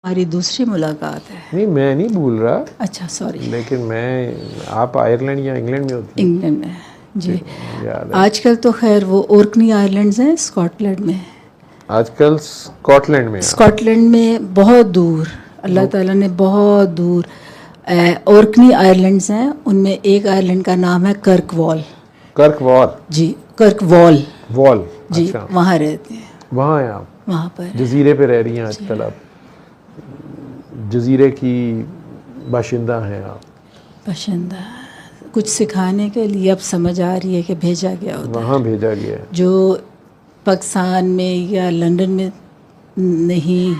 हमारी दूसरी मुलाकात है। नहीं, मैं नहीं भूल रहा। अच्छा, सॉरी। लेकिन आप आयरलैंड या इंग्लैंड में होती हैं? इंग्लैंड में जी। याद है। आजकल तो खैर वो ओर्कनी आइलैंड्स हैं स्कॉटलैंड में। आजकल स्कॉटलैंड में स्कॉटलैंड में बहुत दूर, अल्लाह ताला ने बहुत दूर ओर्कनी आइलैंड्स हैं। उनमें एक आइलैंड का नाम है कर्कवॉल। कर्कवॉल जी, कर्कवॉल वॉल। जी। अच्छा, वहाँ रहते हैं, वहाँ हैं आप? वहाँ पर जजीरे पे रह रही हैं आजकल आप? जजीरे की बाशिंदा हैं आप? पसंद कुछ सिखाने के लिए अब समझ आ रही है कि भेजा गया होता है, वहाँ भेजा गया है। जो पाकिस्तान में या लंदन में नहीं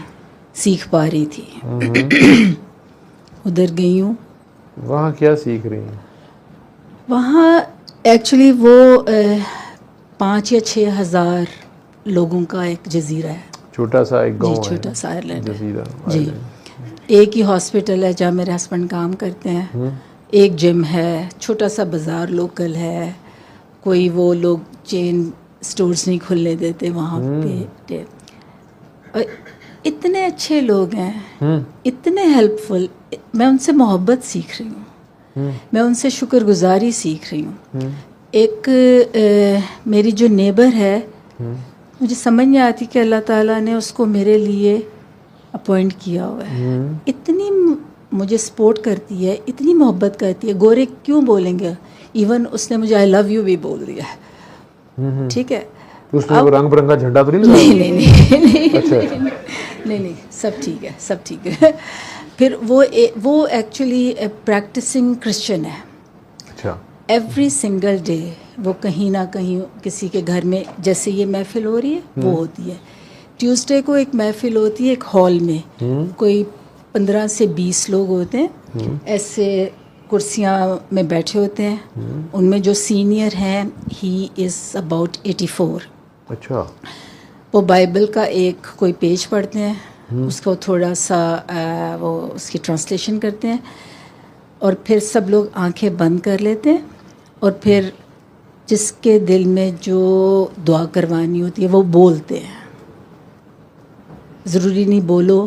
सीख पा रही थी। उधर गई हूँ। वहाँ क्या सीख रही हैं? वहाँ एक्चुअली वो 5 या 6 हज़ार लोगों का एक जजीरा है। छोटा सा एक जी, गांव है, छोटा सा आइलैंड है जजीरा जी। आइलैंड। एक ही हॉस्पिटल है जहाँ मेरे हस्बैंड काम करते हैं। एक जिम है, छोटा सा बाज़ार लोकल है। कोई वो लोग चेन स्टोर्स नहीं खुलने देते वहाँ पे। और इतने अच्छे लोग हैं, इतने हेल्पफुल। मैं उनसे मोहब्बत सीख रही हूँ, मैं उनसे शुक्रगुजारी सीख रही हूँ। एक मेरी जो नेबर है, मुझे समझ नहीं आती कि अल्लाह ताला ने उसको मेरे लिए अपॉइंट किया हुआ है। इतनी मुझे सपोर्ट करती है, इतनी मोहब्बत करती है। गोरे क्यों बोलेंगे, इवन उसने मुझे आई लव यू भी बोल दिया है। ठीक है, तो उसमें वो रंग बिरंगा झंडा तो नहीं लगा? नहीं। अच्छा। नहीं, सब ठीक है, सब ठीक है। फिर वो एक्चुअली प्रैक्टिसिंग क्रिश्चियन है। अच्छा। एवरी सिंगल डे वो कहीं ना कहीं किसी के घर में, जैसे ये महफिल हो रही है वो होती है। ट्यूसडे को एक महफिल होती है एक हॉल में, कोई 15 से 20 लोग होते हैं, ऐसे कुर्सियाँ में बैठे होते हैं। उनमें जो सीनियर हैं, ही इज़ अबाउट 84। अच्छा। वो बाइबल का एक कोई पेज पढ़ते हैं, उसको थोड़ा सा वो उसकी ट्रांसलेशन करते हैं, और फिर सब लोग आंखें बंद कर लेते हैं, और फिर जिसके दिल में जो दुआ करवानी होती है वो बोलते हैं। ज़रूरी नहीं बोलो,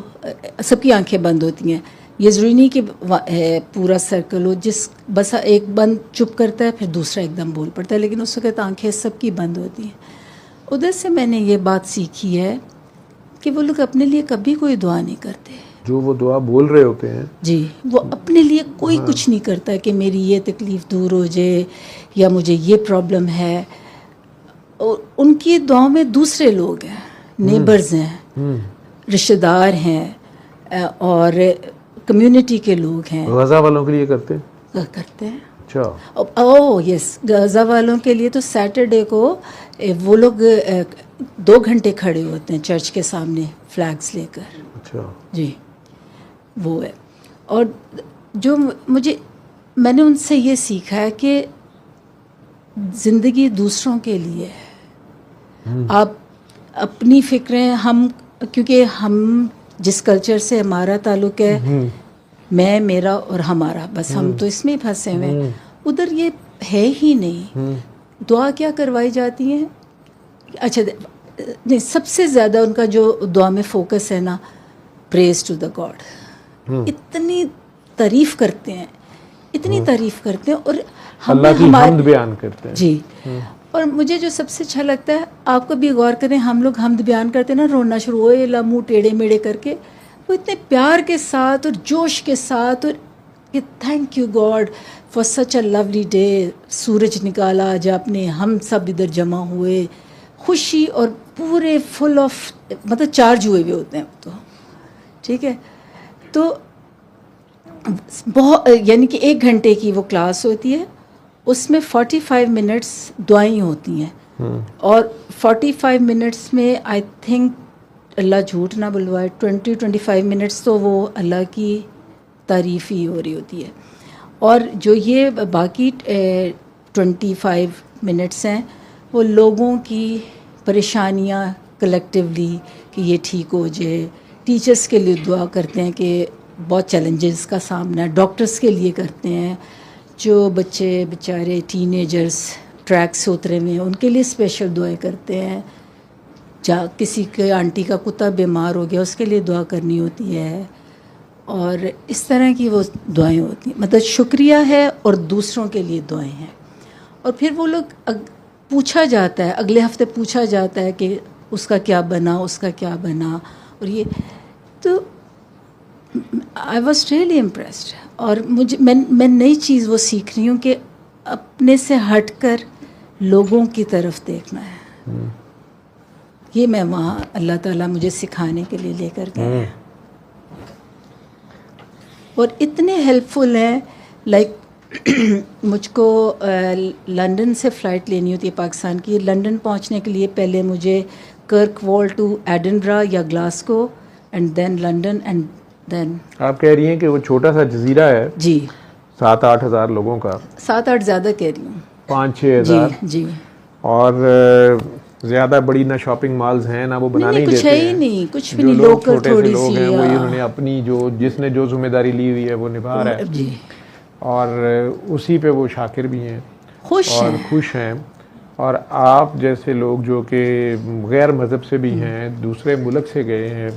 सबकी आंखें बंद होती हैं। ये ज़रूरी नहीं कि पूरा सर्कल हो, बस एक बंद चुप करता है, फिर दूसरा एकदम बोल पड़ता है, लेकिन उस वक्त आंखें सबकी बंद होती हैं। उधर से मैंने ये बात सीखी है कि वो लोग अपने लिए कभी कोई दुआ नहीं करते। जो वो दुआ बोल रहे होते हैं जी, वो अपने लिए कोई कुछ नहीं करता कि मेरी ये तकलीफ़ दूर हो जाए या मुझे ये प्रॉब्लम है। और उनकी दुआओं में दूसरे लोग हैं, नेबर्स हैं, रिश्तेदार हैं, और कम्युनिटी के लोग हैं। गज़ा वालों के लिए करते हैं। अच्छा। ओह यस, गज़ा वालों के लिए तो सैटरडे को वो लोग 2 घंटे खड़े होते हैं चर्च के सामने फ्लैग्स लेकर। अच्छा जी, वो है। और जो मैंने उनसे ये सीखा है कि ज़िंदगी दूसरों के लिए है। आप अपनी फ़िक्रें, हम क्योंकि हम जिस कल्चर से हमारा ताल्लुक़ है, मैं, मेरा और हमारा, बस हम तो इसमें ही फंसे हुए हैं। उधर ये है ही नहीं। दुआ क्या करवाई जाती है? अच्छा नहीं, सबसे ज़्यादा उनका जो दुआ में फोकस है ना, प्रेज टू द गॉड। इतनी तारीफ़ करते हैं, इतनी तारीफ़ करते हैं, और हम अल्लाह की हम्द बयान करते हैं जी। और मुझे जो सबसे अच्छा लगता है, आप कभी गौर करें, हम लोग हमद बयान करते हैं ना, रोना शुरू हो या मुँह टेढ़े मेढ़े करके, वो इतने प्यार के साथ और जोश के साथ, और कि thank you God for such a lovely day. सूरज निकाला आज आपने, हम सब इधर जमा हुए, खुशी, और पूरे फुल ऑफ, मतलब चार्ज हुए हुए होते हैं तो। ठीक है, तो बहुत, यानी कि 1 घंटे की वो क्लास होती है, उसमें 45 मिनट्स दुआएं होती हैं, और 45 मिनट्स में आई थिंक, अल्लाह झूठ ना बुलवाए, 20-25 मिनट्स तो वो अल्लाह की तारीफ़ ही हो रही होती है। और जो ये बाकी 25 मिनट्स हैं, वो लोगों की परेशानियां कलेक्टिवली कि ये ठीक हो जाए। टीचर्स के लिए दुआ करते हैं कि बहुत चैलेंजेस का सामना, डॉक्टर्स के लिए करते हैं, जो बच्चे बेचारे टीनेजर्स ट्रैक से उतरे हुए हैं उनके लिए स्पेशल दुआएं करते हैं। किसी के आंटी का कुत्ता बीमार हो गया उसके लिए दुआ करनी होती है, और इस तरह की वो दुआएं होती हैं। मतलब शुक्रिया है और दूसरों के लिए दुआएं हैं। और फिर वो लोग पूछा जाता है, अगले हफ्ते पूछा जाता है कि उसका क्या बना, उसका क्या बना, और ये तो आई वॉज रियली इम्प्रेस्ड। और मुझे मैं नई चीज़ वो सीख रही हूँ कि अपने से हटकर लोगों की तरफ देखना है। ये मैं वहाँ अल्लाह ताला मुझे सिखाने के लिए लेकर गए हैं, और इतने हेल्पफुल हैं। लाइक मुझको लंदन से फ़्लाइट लेनी होती है पाकिस्तान की। लंदन पहुँचने के लिए पहले मुझे कर्कवॉल टू एडिनबरा या Glasgow and then London and then. आप कह रही हैं कि वो छोटा सा जजीरा है जी 7-8 हज़ार लोगों का, 7-8 ज़्यादा कह रही हूँ, 5-6 हज़ार, जी। और ज़्यादा बड़ी ना शॉपिंग मॉल्स हैं ना वो बना नहीं कुछ देते है ही हैं। नहीं, कुछ भी जो नहीं, लोग लोकल छोटे से थोड़ी लोग सी हैं वही उन्होंने अपनी जिसने जो जिम्मेदारी ली हुई है वो निभा रहा है, जी, और उसी पे वो शाकिर भी हैं खुश और हैं। खुश हैं। और आप जैसे लोग जो कि गैर मज़हब से भी हैं, दूसरे मुल्क से गए हैं,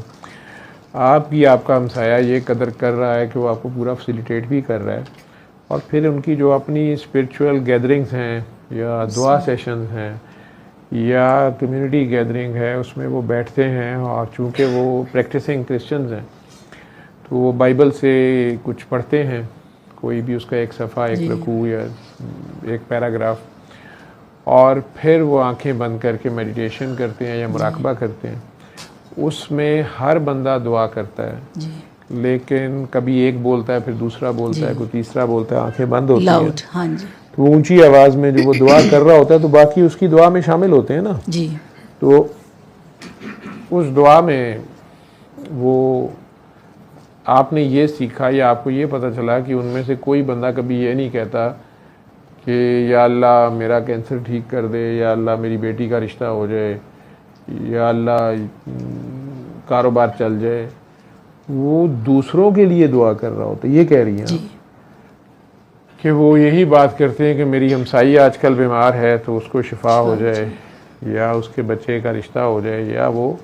आपका हमसाया ये कदर कर रहा है कि वो आपको पूरा फैसिलिटेट भी कर रहा है, और फिर उनकी जो अपनी स्पिरिचुअल गैदरिंग्स हैं या दुआ सेशंस हैं या कम्युनिटी गैदरिंग है उसमें वो बैठते हैं, और चूँकि वो प्रैक्टिसिंग क्रिश्चियंस हैं तो वो बाइबल से कुछ पढ़ते हैं, कोई भी उसका एक सफ़ा, एक रकू या एक पैराग्राफ, और फिर वो आंखें बंद करके मेडिटेशन करते हैं या मुराकबा करते हैं। उसमें हर बंदा दुआ करता है जी, लेकिन कभी एक बोलता है, फिर दूसरा बोलता है, कोई तीसरा बोलता है, आंखें बंद होती हैं, लाउड, हाँ जी, तो ऊंची आवाज़ में जो वो दुआ कर रहा होता है तो बाकी उसकी दुआ में शामिल होते हैं ना जी, तो उस दुआ में वो आपने ये सीखा या आपको ये पता चला कि उनमें से कोई बंदा कभी ये नहीं कहता कि या अल्लाह मेरा कैंसर ठीक कर दे, या अल्लाह मेरी बेटी का रिश्ता हो जाए, या अल्लाह कारोबार चल जाए। वो दूसरों के लिए दुआ कर रहा होता है। ये कह रही हैं कि वो यही बात करते हैं कि मेरी हमसाई आजकल बीमार है तो उसको शिफा हो जाए, या उसके बच्चे का रिश्ता हो जाए, या वो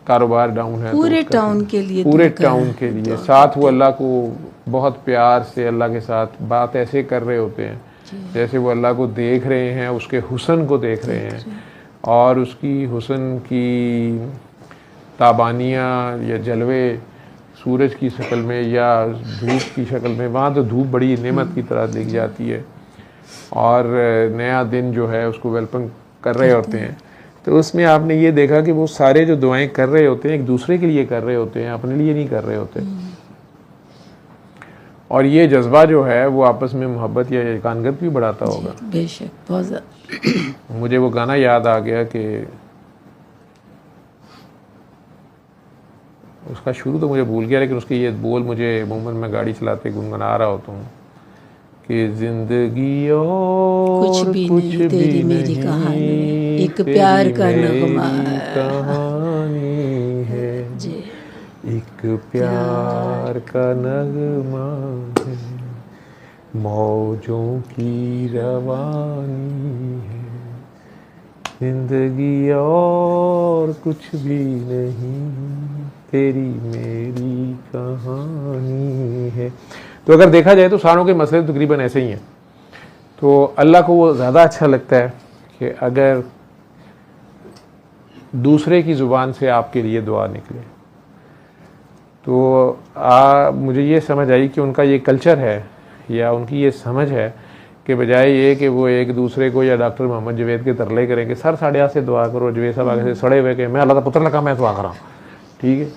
कारोबार डाउन है पूरे तो टाउन के लिए, पूरे टाउन के लिए साथ वो अल्लाह को बहुत प्यार से अल्लाह के साथ बात ऐसे कर रहे होते हैं जैसे वो अल्लाह को देख रहे हैं, उसके हुस्न को देख रहे हैं, और उसकी हुस्न की ताबानियाँ या जलवे सूरज की शक्ल में या धूप की शक्ल में। वहाँ तो धूप बड़ी नेमत की तरह दिख जाती है, और नया दिन जो है उसको वेलकम कर रहे होते हैं। तो उसमें आपने ये देखा कि वो सारे जो दुआएं कर रहे होते हैं एक दूसरे के लिए कर रहे होते हैं, अपने लिए नहीं कर रहे होते। और ये जज्बा जो है वो आपस में मोहब्बत या एकानगत भी बढ़ाता होगा। बेशक, बहुत ज़्यादा। मुझे वो गाना याद आ गया कि उसका शुरू तो मुझे भूल गया, लेकिन उसके ये बोल मुझे अमूमन मैं गाड़ी चलाते गुनगुना रहा होता हूँ कि जिंदगी और कुछ भी नहीं, तेरी मेरी कहानी, एक प्यार का नगमा कहानी है जी, एक प्यार का नगमा है, मौजों की रवानी है, जिंदगी और कुछ भी नहीं, तेरी मेरी कहानी है। तो अगर देखा जाए तो सारों के मसले तकरीबन ऐसे ही हैं। तो अल्लाह को वो ज़्यादा अच्छा लगता है कि अगर दूसरे की ज़ुबान से आपके लिए दुआ निकले। तो मुझे ये समझ आई कि उनका ये कल्चर है या उनकी ये समझ है कि बजाय ये कि वो एक दूसरे को या डॉक्टर मोहम्मद जवेद के तरले करेंगे, सर साढ़े से दुआ करो, जवेद साहब आगे से सड़े हुए कि मैं अल्लाह का पुत्र लगा मैं दुआ करा, ठीक है।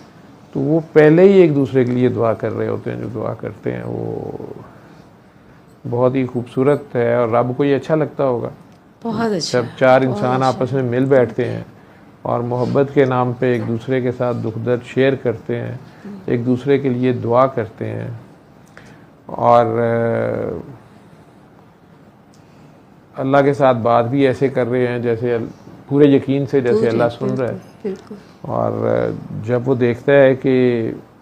तो वो पहले ही एक दूसरे के लिए दुआ कर रहे होते हैं। जो दुआ करते हैं वो बहुत ही खूबसूरत है, और रब को ये अच्छा लगता होगा बहुत अच्छा। जब चार इंसान आपस में मिल बैठते हैं और मोहब्बत के नाम पे एक दूसरे के साथ दुख दर्द शेयर करते हैं, एक दूसरे के लिए दुआ करते हैं, और अल्लाह के साथ बात भी ऐसे कर रहे हैं जैसे पूरे यकीन से जैसे अल्लाह सुन रहा है। और जब वो देखता है कि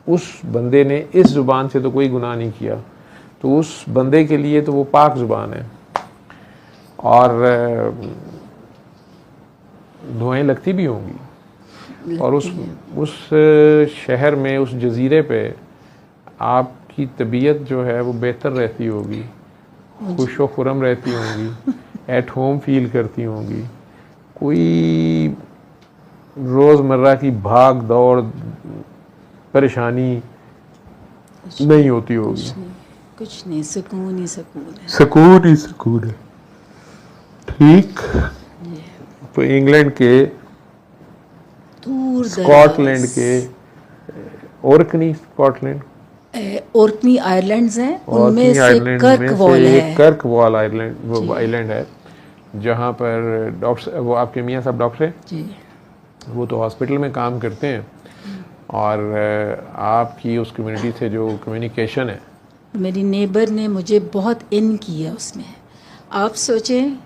उस बंदे ने इस ज़ुबान से तो कोई गुनाह नहीं किया, तो उस बंदे के लिए तो वो पाक ज़ुबान है। और दुआएं लगती भी होंगी, और उस शहर में, उस जजीरे पे आपकी तबीयत जो है वो बेहतर रहती होगी, खुश व खुरम रहती होंगी, एट होम फील करती होंगी, कोई रोज़मर्रा की भाग दौड़ परेशानी नहीं होती होगी। कुछ नहीं, सुकून ही सुकून है। सुकून ही सुकून है। ठीक। तो इंग्लैंड के, दूर स्कॉटलैंड के, ओरकनी स्कॉटलैंड, ओर्कनी आइलैंड्स हैं, उनमें से कर्कवॉल है। कर्कवॉल आइलैंड है, जहाँ पर डॉक्टर, वो आपके मियाँ साहब डॉक्टर हैं जी, वो तो हॉस्पिटल में काम करते हैं, और आपकी उस कम्युनिटी से जो कम्युनिकेशन है, मेरी नेबर ने मुझे बहुत इन किया उसमें। आप सोचें,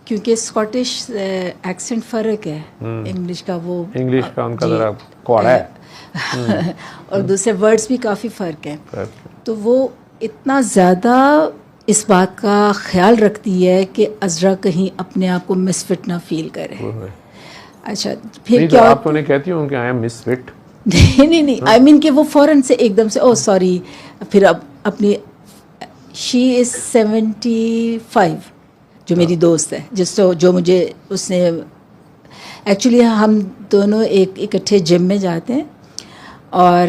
क्योंकि स्कॉटिश एक्सेंट फ़र्क है, इंग्लिश का वो, इंग्लिश का उनका जी, ज़रा कौड़ा है, और दूसरे वर्ड्स भी काफ़ी फ़र्क है। तो वो इतना ज़्यादा इस बात का ख्याल रखती है कि अज़रा कहीं अपने आप को मिसफिट ना फील करे। अच्छा, फिर क्या, आप तो उन्हें कहती हूँ कि आई एम मिसफिट? नहीं, आई मीन कि वो फ़ौरन से एकदम से ओह सॉरी, फिर अब अपनी, शी इज़ 75, जो मेरी दोस्त है, जो मुझे उसने, एक्चुअली हम दोनों एक इकट्ठे जिम में जाते हैं, और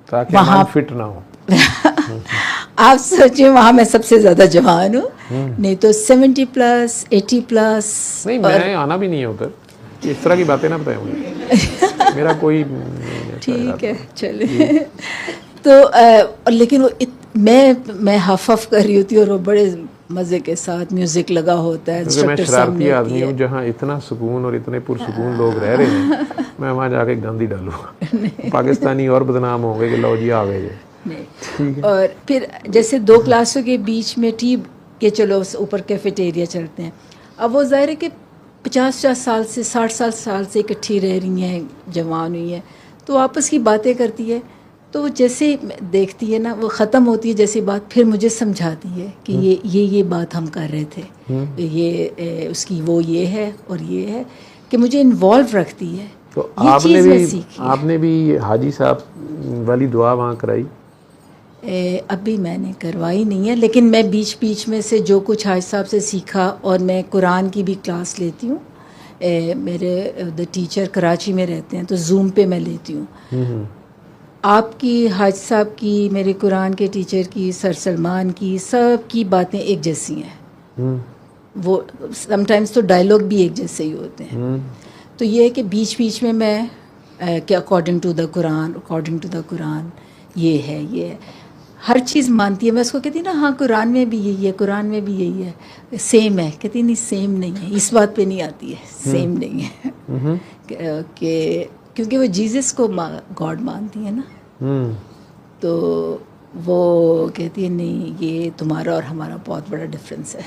ताकि वहाँ फिट ना हो। आप सोचिए, वहाँ मैं सबसे ज़्यादा जवान हूँ, नहीं तो 70+, 80+। नहीं, मैं आना भी नहीं है उधर, इस तरह की बातें ना बताएं मुझे। मेरा कोई ठीक है, चलिए। तो लेकिन वो मैं हफ कर रही होती हूँ, और वो बड़े मज़े के साथ म्यूज़िक लगा होता है, क्योंकि मैं शरारती आदमी हूँ, जहाँ इतना सुकून और इतने पुरसुकून लोग रह रहे हैं, मैं वहाँ जाके गंदी डालूंगा। पाकिस्तानी और बदनाम होंगे कि लो जी आ गए। नहीं, और फिर जैसे 2 क्लासों के बीच में टी के, चलो ऊपर कैफेटेरिया चलते हैं, अब वो ज़ाहिर है कि 50 साल से 60 साल से इकट्ठी रह रही हैं, जवान हुई हैं, तो आपस की बातें करती है, तो जैसे देखती है ना, वो ख़त्म होती है जैसी बात, फिर मुझे समझाती है कि ये बात हम कर रहे थे, ये उसकी वो ये है और ये है, कि मुझे इन्वॉल्व रखती है। तो आपने भी हाजी साहब वाली दुआ वहाँ कराई? अभी मैंने करवाई नहीं है, लेकिन मैं बीच बीच में से जो कुछ हाजी साहब से सीखा, और मैं कुरान की भी क्लास लेती हूँ। मेरे द टीचर कराची में रहते हैं, तो जूम पे मैं लेती हूँ। आपकी, हाजी साहब की, मेरे कुरान के टीचर की, सर सलमान की, सब की बातें एक जैसी हैं। वो समटाइम्स तो डायलॉग भी एक जैसे ही होते हैं। तो ये है कि बीच बीच में मैं कि अकॉर्डिंग टू द कुरान ये है, हर चीज़ मानती है। मैं उसको कहती ना, हाँ कुरान में भी यही है, कुरान में भी यही है, सेम है। कहती नहीं, सेम नहीं है, इस बात पे नहीं आती है, सेम नहीं है। कि क्योंकि वो जीसस को गॉड मानती है ना, तो वो कहती है नहीं, ये तुम्हारा और हमारा बहुत बड़ा डिफरेंस है।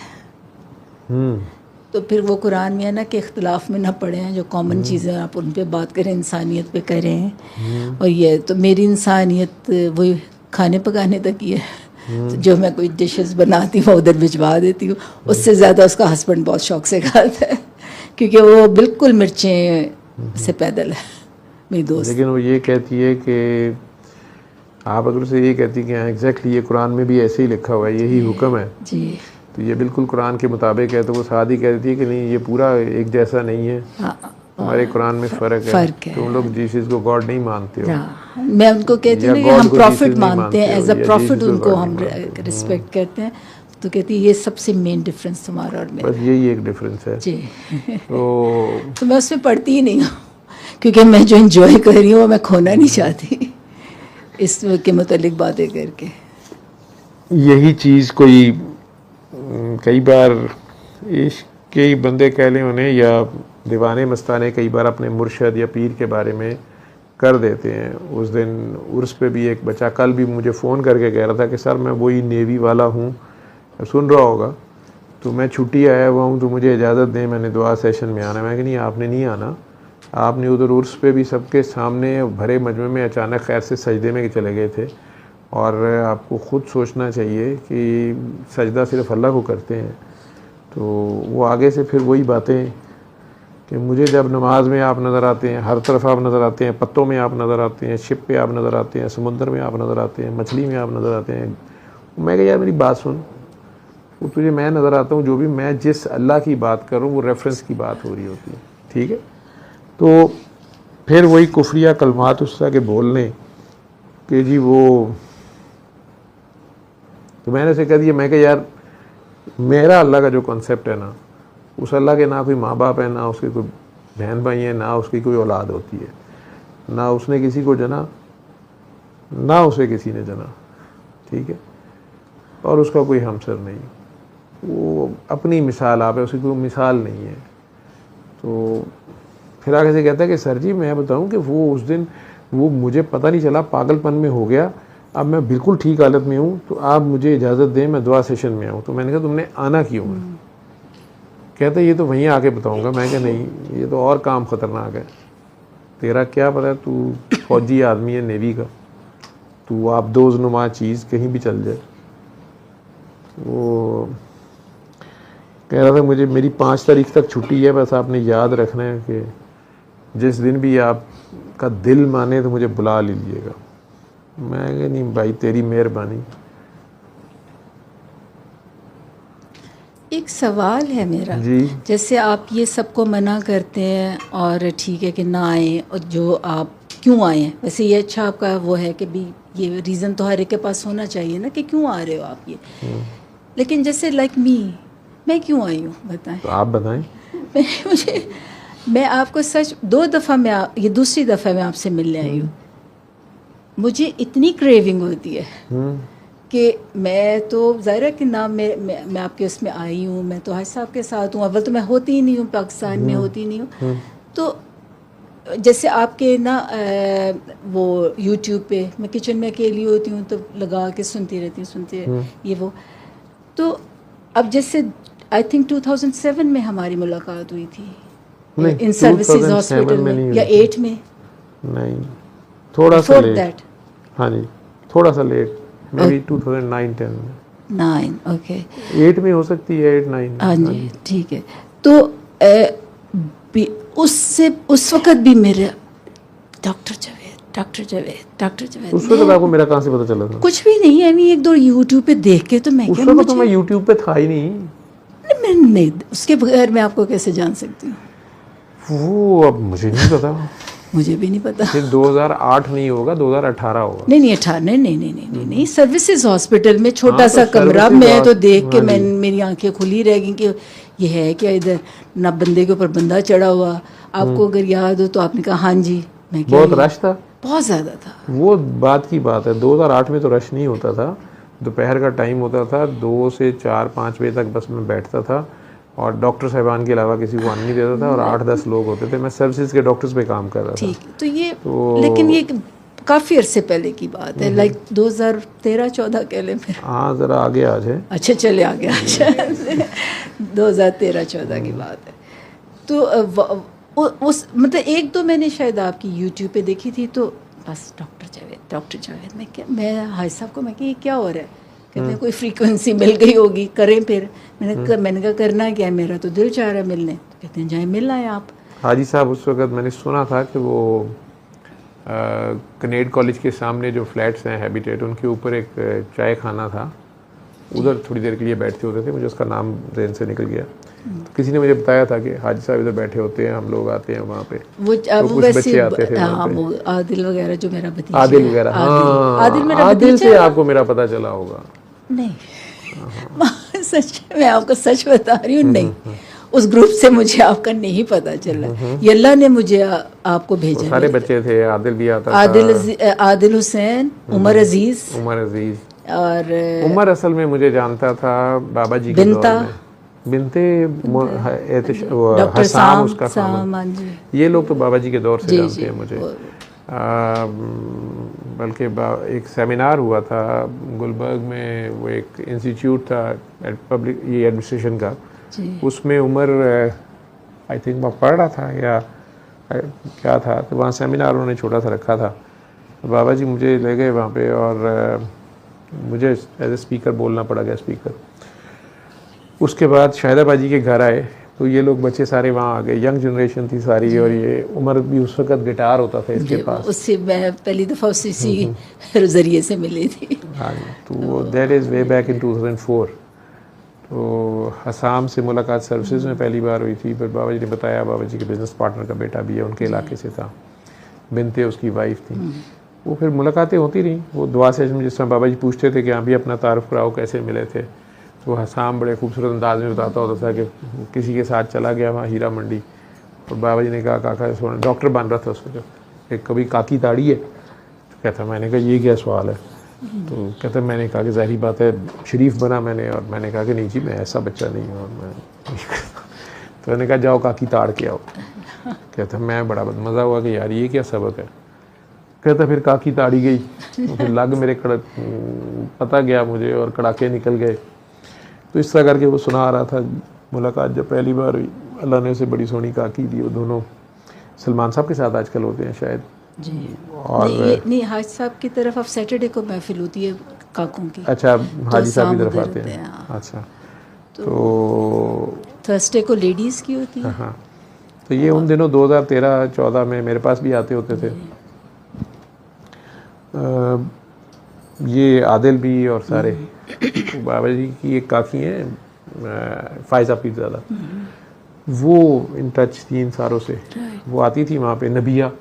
तो फिर वो कुरान में है ना कि इख्तिलाफ में ना पड़े हैं, जो कॉमन चीज़ें आप उन पे बात करें, इंसानियत पे करें। और ये तो मेरी इंसानियत वही खाने पकाने तक ही है। तो जो मैं कोई डिशेस बनाती हूँ उधर भिजवा देती हूँ, उससे ज़्यादा उसका हस्बैंड बहुत शौक से खाता है, क्योंकि वो बिल्कुल मिर्चें से पैदल है, मेरी दोस्त। लेकिन वो ये कहती है कि आप अगर उसे ये कहती कि हाँ एग्जैक्टली ये कुरान में भी ऐसे ही लिखा हुआ है, यही हुक्म है जी, तो ये बिल्कुल कुरान के मुताबिक है, तो वो साथ ही कहती है कि नहीं, ये पूरा एक जैसा नहीं है, हमारे कुरान में फ़र्क है। तुम लोग जीसस को गॉड नहीं मानते हो। मैं उनको कहती हूँ कि हम प्रॉफिट मानते हैं, एज अ प्रॉफिट उनको हम रिस्पेक्ट करते हैं। तो कहती है ये सबसे मेन डिफरेंस तुम्हारा और मेरा, बस यही एक डिफरेंस है जी। तो मैं उसमें पढ़ती ही नहीं हूँ, क्योंकि मैं जो इंजॉय कर रही हूँ वो मैं खोना नहीं चाहती इसके मुतालिक बातें करके। यही चीज़ कोई कई बार इश्क के बंदे कह लें उन्हें, या दीवाने मस्ताने कई बार अपने मुर्शद या पीर के बारे में कर देते हैं। उस दिन उर्स पे भी एक बच्चा कल भी मुझे फ़ोन करके कह रहा था कि सर मैं वही नेवी वाला हूँ, सुन रहा होगा, तो मैं छुट्टी आया हुआ हूँ, तो मुझे इजाज़त दें, मैंने दुआ सेशन में आना। मैं कि नहीं, आपने नहीं आना, आपने उधर उर्स पे भी सबके सामने भरे मजमे में अचानक खैर से सजदे में चले गए थे। और आपको ख़ुद सोचना चाहिए कि सजदा सिर्फ़ अल्लाह को करते हैं, तो वो आगे से फिर वही बातें कि मुझे जब नमाज में आप नज़र आते हैं, हर तरफ आप नज़र आते हैं, पत्तों में आप नज़र आते हैं, शिप पे आप नज़र आते हैं, समुंदर में आप नज़र आते हैं, मछली में आप नज़र आते हैं। मैं कहा यार मेरी बात सुन, वो तुझे मैं नज़र आता हूँ, जो भी मैं जिस अल्लाह की बात कर रहा हूँ वो रेफरेंस की बात हो रही होती है, ठीक है। तो फिर वही कुफरिया कलमात उस तरह के बोलने कि जी वो, तो मैंने से कह दिया, मैं कहा यार मेरा अल्लाह का जो कॉन्सेप्ट है ना, उस अल्लाह के ना कोई माँ बाप है, ना उसके कोई बहन भाई हैं, ना उसकी कोई औलाद होती है, ना उसने किसी को जना, ना उसे किसी ने जना, ठीक है, और उसका कोई हमसर नहीं, वो अपनी मिसाल आप है, उसकी कोई मिसाल नहीं है। तो फिर आगे से कहता है कि सर जी मैं बताऊं कि वो उस दिन वो मुझे पता नहीं चला, पागलपन में हो गया, अब मैं बिल्कुल ठीक हालत में हूँ, तो आप मुझे इजाज़त दें मैं दुआ सेशन में आऊँ। तो मैंने कहा तुमने आना क्यों है? कहते ये तो वहीं आके बताऊँगा। मैं कहा नहीं, ये तो और काम ख़तरनाक है, तेरा क्या पता, तू फौजी आदमी है नेवी का, तू आप दोज़नुमा चीज़ कहीं भी चल जाए। वो कह रहा था मुझे मेरी 5 तारीख तक छुट्टी है, बस आपने याद रखना है कि जिस दिन भी आपका दिल माने तो मुझे बुला लीजिएगा। मैं कहा नहीं भाई तेरी मेहरबानी। एक सवाल है मेरा जी। जैसे आप ये सबको मना करते हैं और ठीक है कि ना आए, और जो आप क्यों आए हैं, वैसे ये अच्छा आपका वो है कि भी ये रीज़न तो हर एक के पास होना चाहिए ना कि क्यों आ रहे हो आप ये, लेकिन जैसे लाइक मी, मैं क्यों आई हूँ बताएं? तो आप बताएं। मैं आपको सच 2 दफ़ा मैं ये दूसरी दफ़ा मैं आपसे मिलने आई हूँ। मुझे इतनी क्रेविंग होती है कि मैं तो ज़ाहिर है कि ना मैं आपके उसमें आई हूँ, मैं तो हज साहब के साथ हूँ, अव्वल तो मैं होती ही नहीं हूँ, पाकिस्तान में होती नहीं हूँ। तो जैसे आपके ना वो यूट्यूब पे मैं किचन में अकेली होती हूँ तो लगा के सुनती रहती हूँ, ये वो। तो अब जैसे आई थिंक 2007 में हमारी मुलाकात हुई थी इन सर्विसेज हॉस्पिटल में, या 8 में, नहीं थोड़ा सा लेट। दैट, हाँ जी थोड़ा सा लेट, मे बी 2009-10 में। 9 ओके 8 में हो सकती है, 8-9। हाँ जी ठीक है। तो उससे उस वक़्त भी मेरे डॉक्टर जावेद उस वक्त आपको मेरा कहाँ से पता चला था? कुछ भी नहीं है, नहीं 1-2 यूट्यूब पे देख के तो मैं उस क्या वक्त तो मैं यूट्यूब पे था ही नहीं। मैं नहीं, उसके बगैर मैं आपको कैसे जान सकती हूँ? वो अब मुझे नहीं पता। मुझे भी नहीं पता। फिर 2008 नहीं होगा, 2018 होगा। नहीं 18 नहीं सर्विसेज हॉस्पिटल में छोटा सा तो कमरा में तो देख के हाँ मैं मेरी आंखें खुली रह गई कि ये है क्या इधर, ना बंदे के ऊपर बंदा चढ़ा हुआ। आपको अगर याद हो तो आपने कहा हाँ जी। मैं क्या बहुत रश था, बहुत ज़्यादा था। वो बात की बात है। 2008 में तो रश नहीं होता था, दोपहर का टाइम होता था, 2 से 4-5 बजे तक बस मैं बैठता था और डॉक्टर साहिबान के अलावा किसी को आने नहीं देता था और 8-10 लोग होते थे। मैं सर्विसेज के डॉक्टर्स पे काम कर रहा था। ठीक, तो ये लेकिन ये काफ़ी अरसे पहले की बात है, लाइक 2013-14 कह लें फिर। हाँ ज़रा आगे आ जाए। अच्छा चले आगे आ जाए 2013-14 की बात है। तो उस मतलब 1-2 मैंने शायद आपकी यूट्यूब पे देखी थी, तो बस डॉक्टर जावेद मैं हाय साहब को मैं कि ये क्या हो रहा है, कहते हैं कोई फ्रीक्वेंसी मिल गई होगी, करें फिर। मैंने कहा करना क्या है, मेरा तो दिल चाह रहा है मिलने। तो कहते हैं जाए मिल आए आप। हाजी साहब उस वक्त मैंने सुना था कि वो कनेड कॉलेज के सामने जो फ्लैट्स हैं हैबिटेट, उनके ऊपर एक चाय खाना था, उधर थोड़ी देर के लिए बैठते होते थे। मुझे उसका नाम जहन से निकल गया। तो किसी ने मुझे बताया था कि हाजी साहब इधर बैठे होते हैं, हम लोग आते हैं वहाँ पे। वो कुछ बच्चे आते थे। हाँ वो आदिल वगैरह जो मेरा भतीजा, आदिल वगैरह, हाँ आदिल से आपको मेरा पता चला होगा। नहीं सच मैं आपको सच बता रही हूँ, नहीं उस ग्रुप से मुझे आपका नहीं पता चला। ये अल्लाह ने मुझे आपको भेजा। सारे बच्चे थे, आदिल भी आता था, आदिल हुसैन, उमर अजीज और उमर असल में मुझे जानता था बाबा जी के दौर में। बिनते हसाम उसका नाम। ये लोग तो बाबा जी के दौर से जानते हैं मुझे। बल्कि एक सेमिनार हुआ था गुलबर्ग में, वो एक इंस्टीट्यूट था पब्लिक ये एडमिनिस्ट्रेशन का, उसमें उमर आई थिंक मैं पढ़ रहा था या क्या था, तो वहाँ सेमिनार उन्होंने छोटा सा रखा था। तो बाबा जी मुझे ले गए वहाँ पे और मुझे एज ए स्पीकर बोलना पड़ा, गया स्पीकर। उसके बाद शाहिदा बाजी के घर आए तो ये लोग बच्चे सारे वहाँ आ गए, यंग जनरेशन थी सारी, और ये उमर भी उस वक्त गिटार होता था इसके पास। उससे मैं पहली दफ़ा उसी ज़रिए से मिली थी। हाँ जी, तो that is way back in 2004। तो हसाम से मुलाकात सर्विसेज में पहली बार हुई थी। फिर बाबा जी ने बताया बाबा जी के बिज़नेस पार्टनर का बेटा भी है, उनके इलाके से था, बिनते उसकी वाइफ थी। वो फिर मुलाकातें होती रहीं, वो दुआ से जिस तरह बाबा जी पूछते थे कि आप भी अपना तारुफ कराओ कैसे मिले थे, तो हसाम बड़े खूबसूरत अंदाज में बताता होता था कि किसी के साथ चला गया वहाँ हीरा मंडी, और बाबा जी ने कहा काका, डॉक्टर बन रहा था उस वक्त, कि कभी काकी ताड़ी है, तो कहता मैंने कहा ये क्या सवाल है, तो कहते मैंने कहा कि ज़ाहिर बात है शरीफ बना मैंने, और मैंने कहा कि नहीं जी मैं ऐसा बच्चा नहीं हूँ, और मैं तो मैंने कहा जाओ काकी ताड़ के आओ। कहता मैं बड़ा मज़ा हुआ कि यार ये क्या सबक है। कहता फिर काकी ताड़ी गई, तो फिर लग मेरे कड़क पता गया मुझे और कड़ाके निकल गए। तो इस तरह करके वो सुना रहा था। मुलाकात जब पहली बार हुई, अल्लाह ने उसे बड़ी सोहनी काकी दी। वो दोनों सलमान साहब के साथ आजकल होते हैं शायद जी। और नहीं हाज साहब की तरफ अब सैटरडे को महफिल होती है काकों की। अच्छा हाजी साहब की तरफ उधर आते होते हैं। हाँ। अच्छा तो थर्सडे को लेडीज़ की होती है। हाँ, तो ये उन दिनों 2013-14 में मेरे पास भी आते होते थे। ये आदिल भी और सारे तो बाबा जी की एक काकी हैं फायज़ा पीरज़ादा, वो इन टच 3 सालों से। वो आती थी वहाँ पे, नबिया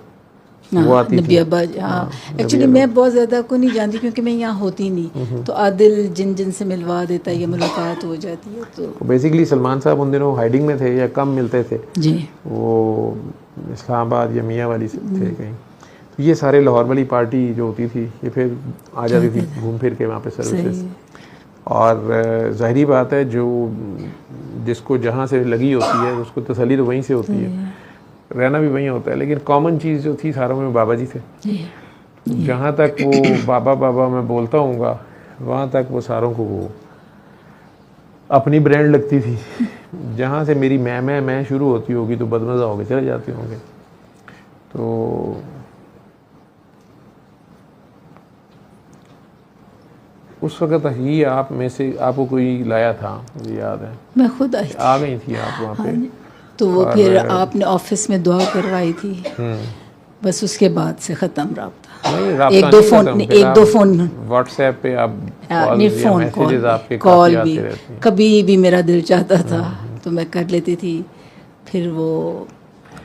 वो आती थी। नबिया बाज हाँ। एक्चुअली मैं बहुत ज़्यादा को नहीं जानती क्योंकि मैं यहाँ होती नहीं, तो आदिल जिन से मिलवा देता है, ये मुलाकात हो जाती है। तो बेसिकली सलमान साहब उन दिनों हाइडिंग में थे या कम मिलते थे जी, वो इस्लामाबाद या मियाँ वाली से थे कहीं। तो ये सारे लाहौर वाली पार्टी जो होती थी ये फिर आ जाती थी घूम फिर के वहाँ पे सर्विसेज। और ज़ाहिरी बात है जो जिसको जहाँ से लगी होती है उसको तसल्ली तो वहीं से होती है, रहना भी वहीं होता है। लेकिन कॉमन चीज़ जो थी सारों में बाबा जी थे। जहाँ तक वो बाबा बाबा मैं बोलता हूँगा वहाँ तक वो सारों को वो अपनी ब्रांड लगती थी। जहाँ से मेरी मैं शुरू होती होगी तो बदमज़ा होके चले जाते होंगे। तो उस वक़्त ही आप में से आपको कोई लाया था, मुझे याद है मैं खुद आई थी। आ गई थी आप वहाँ पे। तो वो फिर आपने ऑफिस में दुआ करवाई थी, बस उसके बाद से ख़त्म रब्ता। एक दो फोन व्हाट्सएप पे आप कॉल भी कभी भी मेरा दिल चाहता था तो मैं कर लेती थी। फिर वो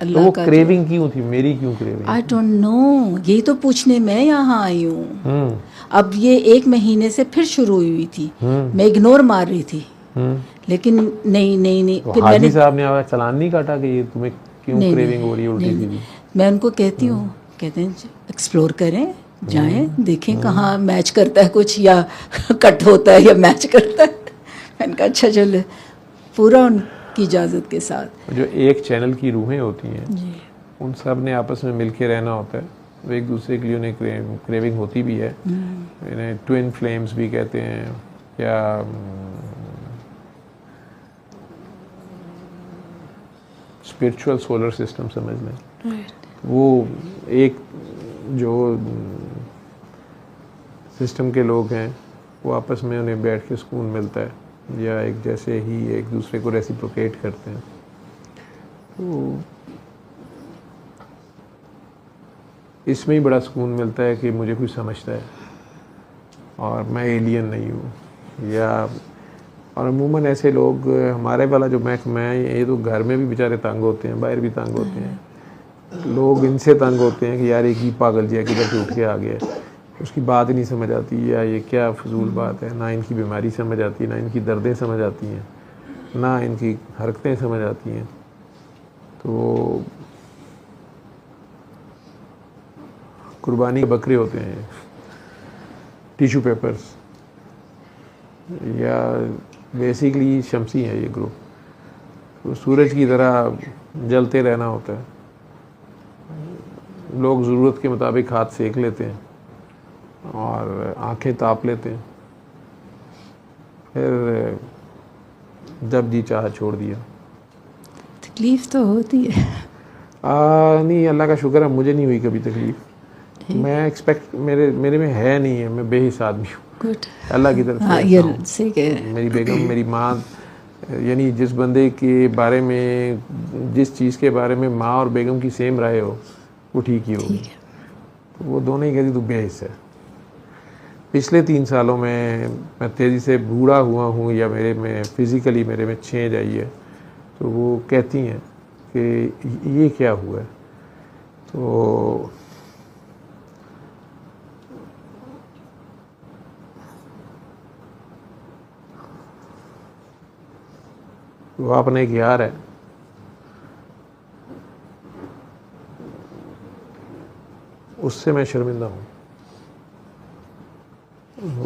अल्लाह का क्रेविंग क्यों थी, मेरी क्यों क्रेविंग? आई डोंट नो, यही तो पूछने मैं यहाँ आई हूँ। अब ये 1 महीने से फिर शुरू हुई थी, मैं इग्नोर मार रही थी, लेकिन नहीं तो फिर हाजी साहब ने आवाज़ चलान नहीं काटा कि ये तुम्हें क्यों क्रेविंग हो रही है उल्टी सीधी? मैं उनको कहती हूँ, कहते हैं एक्सप्लोर करें, जाएं देखें कहाँ मैच करता है कुछ, या कट होता है या मैच करता है। मैंने कहा अच्छा चलो, पूरा उनकी इजाज़त के साथ। जो एक चैनल की रूहें होती हैं उन सब ने आपस में मिल के रहना होता है, वो एक दूसरे के लिए उन्हें क्रेविंग होती भी है। इन्हें ट्विन फ्लेम्स भी कहते हैं, या स्पिरिचुअल सोलर सिस्टम समझ लें। वो एक जो सिस्टम के लोग हैं वो आपस में उन्हें बैठ के सुकून मिलता है, या एक जैसे ही एक दूसरे को रेसिप्रोकेट करते हैं। तो इसमें ही बड़ा सुकून मिलता है कि मुझे कोई समझता है और मैं एलियन नहीं हूँ। या और अमूमन ऐसे लोग हमारे वाला जो महकमा है ये तो घर में भी बेचारे तंग होते हैं, बाहर भी तंग होते हैं। लोग इनसे तंग होते हैं कि यार एक ही पागल जिया किधर से उठ के आ गया, उसकी बात ही नहीं समझ आती, या ये क्या फजूल बात है। ना इनकी बीमारी समझ आती है, ना इनकी दर्दें समझ आती हैं, ना इनकी हरकतें समझ आती हैं। तो कुर्बानी के बकरे होते हैं, टिश्यू पेपर्स, या बेसिकली शमसी है ये ग्रुप। तो सूरज की तरह जलते रहना होता है। लोग ज़रूरत के मुताबिक हाथ सेक लेते हैं और आंखें ताप लेते हैं, फिर जब जी चाह छोड़ दिया। तकलीफ़ तो होती है। नहीं, अल्लाह का शुक्र है मुझे नहीं हुई कभी तकलीफ़। मैं एक्सपेक्ट मेरे में है नहीं है, मैं बेहिस आदमी हूँ, अल्लाह की तरफ से। सही कह रहे हैं। मेरी बेगम, मेरी माँ यानी जिस बंदे के बारे में, जिस चीज़ के बारे में माँ और बेगम की सेम राय हो वो ठीक ही होगी। ठीक है। तो वो दोनों ही कहती तू बेहिस है। पिछले 3 सालों में मैं तेज़ी से बूढ़ा हुआ हूँ या मेरे में फिज़िकली मेरे में चेंज आई है, तो वो कहती हैं कि ये क्या हुआ है। तो वो अपने एक यार है, उससे मैं शर्मिंदा हूँ।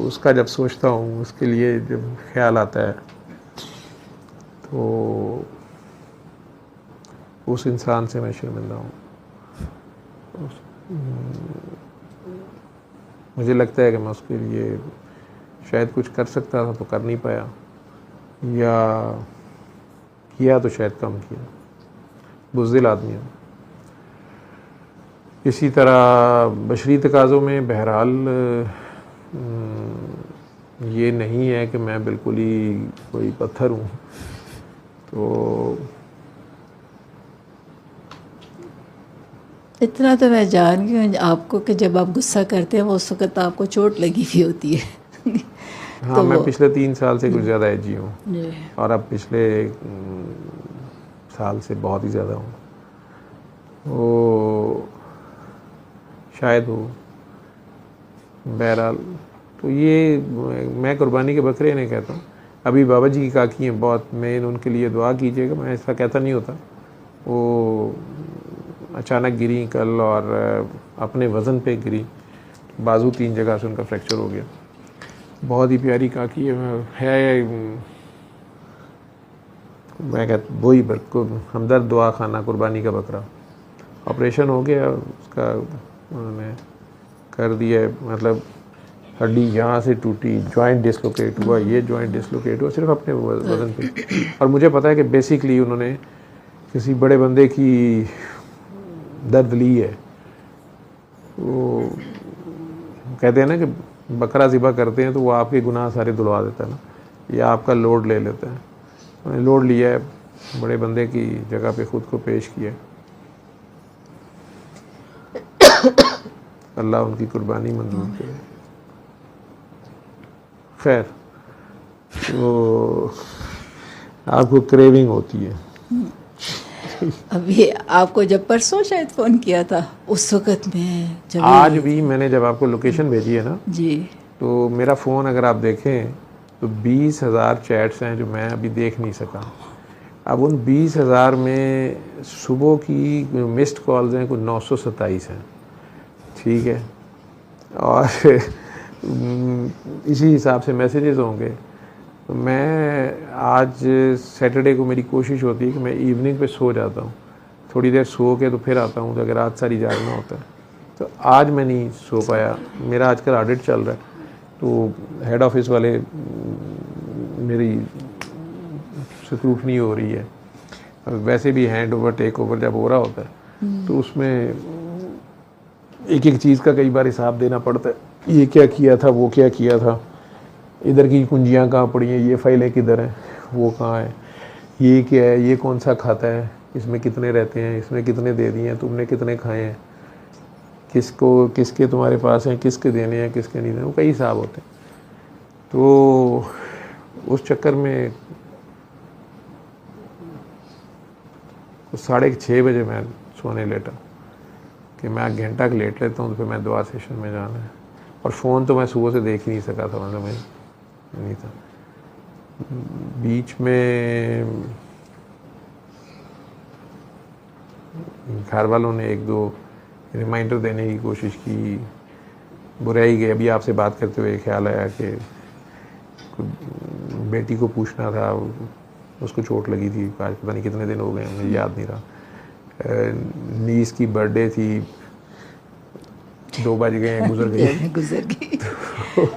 उसका जब सोचता हूँ, उसके लिए जब ख्याल आता है, तो उस इंसान से मैं शर्मिंदा हूँ। मुझे लगता है कि मैं उसके लिए शायद कुछ कर सकता था तो कर नहीं पाया, या किया तो शायद कम किया। बुज़दिल आदमी हूँ। इसी तरह बशरी तकाज़ों में बहरहाल ये नहीं है कि मैं बिल्कुल ही कोई पत्थर हूँ। तो इतना तो मैं जान गई हूँ आपको कि जब आप गुस्सा करते हैं वो उस वक्त आपको चोट लगी हुई होती है। हाँ, तो मैं वो पिछले 3 साल से कुछ ज़्यादा एजी हूँ, जी। और अब पिछले साल से बहुत ही ज़्यादा हूँ। वो शायद हो, बहरहाल। तो ये मैं कुर्बानी के बकरे नहीं कहता हूँ। अभी बाबा जी की काकी हैं बहुत, मैं उनके लिए दुआ कीजिएगा, मैं ऐसा कहता नहीं होता। वो अचानक गिरी कल, और अपने वज़न पे गिरी, बाजू 3 जगह से उनका फ्रैक्चर हो गया। बहुत ही प्यारी काकी है। मैं कहता वही बिल्कुल हमदर्द दुआ खाना कुर्बानी का बकरा। ऑपरेशन हो गया उसका, उन्होंने कर दिया, मतलब हड्डी यहाँ से टूटी, जॉइंट डिसलोकेट हुआ, ये जॉइंट डिसलोकेट हुआ सिर्फ अपने वज़न पे। और मुझे पता है कि बेसिकली उन्होंने किसी बड़े बंदे की दर्द ली है। वो कहते हैं ना कि बकरा ज़िबा करते हैं तो वो आपके गुनाह सारे धुलवा देता है ना, या आपका लोड ले लेता है। उन्होंने लोड लिया है, बड़े बंदे की जगह पे ख़ुद को पेश किया। अल्लाह उनकी कुर्बानी मंजूर करे। खैर, तो आपको क्रेविंग होती है। अभी आपको जब परसों शायद फ़ोन किया था, उस वक़्त में जब आज भी मैंने जब आपको लोकेशन भेजी है ना, जी, तो मेरा फ़ोन अगर आप देखें तो 20,000 चैट्स हैं जो मैं अभी देख नहीं सका। अब उन 20,000 में सुबह की मिस्ड कॉल्स हैं कुछ 927 हैं, ठीक है, और इसी हिसाब से मैसेजेस होंगे। तो मैं आज सैटरडे को मेरी कोशिश होती है कि मैं इवनिंग पे सो जाता हूँ, थोड़ी देर सो के तो फिर आता हूँ, तो अगर रात सारी जागना होता है। तो आज मैं नहीं सो पाया, मेरा आजकल ऑडिट चल रहा है, तो हेड ऑफिस वाले मेरी स्क्रूटनी हो रही है। वैसे भी हैंड ओवर टेक ओवर जब हो रहा होता है तो उसमें एक एक चीज़ का कई बार हिसाब देना पड़ता है। ये क्या किया था, वो क्या किया था, इधर की कुंजियाँ कहाँ पड़ी हैं, ये फाइलें किधर हैं, वो कहाँ है, ये क्या है, ये कौन सा खाता है, इसमें कितने रहते हैं, इसमें कितने दे दिए हैं, तुमने कितने खाए हैं, किसको किसके तुम्हारे पास हैं, किसके देने हैं, किसके नहीं देने, वो कई हिसाब होते हैं। तो उस चक्कर में 6:30 बजे मैं सोने लेटा कि मैं घंटा लेट लेता हूँ, तो फिर मैं दुआ सेशन में जाना है। और फ़ोन तो मैं सुबह से देख ही नहीं सका था, मतलब मैं नहीं था। बीच में घर वालों ने 1-2 रिमाइंडर देने की कोशिश की, बुराई गई। अभी आपसे बात करते हुए ख्याल आया कि बेटी को पूछना था, उसको चोट लगी थी, आज पता नहीं कितने दिन हो गए, मुझे याद नहीं रहा। नीस की बर्थडे थी, 2 बज गए, गुजर गई। तो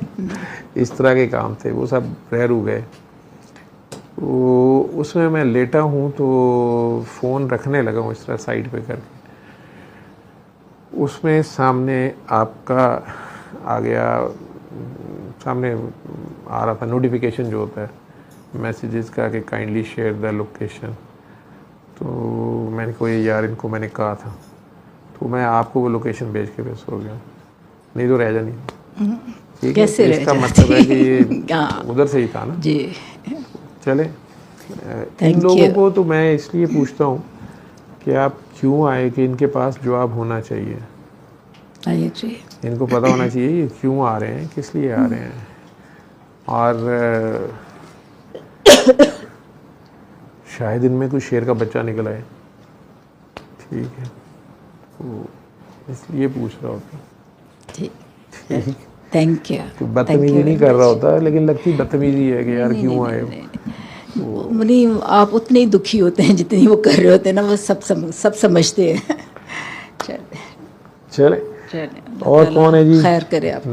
इस तरह के काम थे, वो सब रह रू गए। वो उसमें मैं लेटा हूँ तो फ़ोन रखने लगा हूँ इस तरह साइड पे करके, उसमें सामने आपका आ गया, सामने आ रहा था नोटिफिकेशन जो होता है मैसेजेस का कि काइंडली शेयर द लोकेशन। तो मैंने कहा यार इनको मैंने कहा था, तो मैं आपको वो लोकेशन भेज के बस हो गया, नहीं तो रह जानी। ठीक है, कैसे तो रह इसका जाती? मतलब है कि ये हाँ। उधर से ही था ना। जी। चले, Thank इन लोगों you. को तो मैं इसलिए पूछता हूँ कि आप क्यों आए, कि इनके पास जवाब होना चाहिए, आई एग्री। इनको पता होना चाहिए ये क्यों आ रहे हैं, किस लिए आ रहे हैं। और शायद इनमें कोई शेर का बच्चा निकल आए, ठीक है, तो इसलिए पूछ रहा होता। ठीक, थैंक यू। तो बदतमीजी नहीं कर रहा होता, लेकिन लगती बदतमीजी है कि यार क्यों आए हो। नहीं, आप उतने ही दुखी होते हैं जितनी वो कर रहे होते हैं ना, वो सब समझते हैं। चले चले, चले, और कौन है जी? खैर करे आप।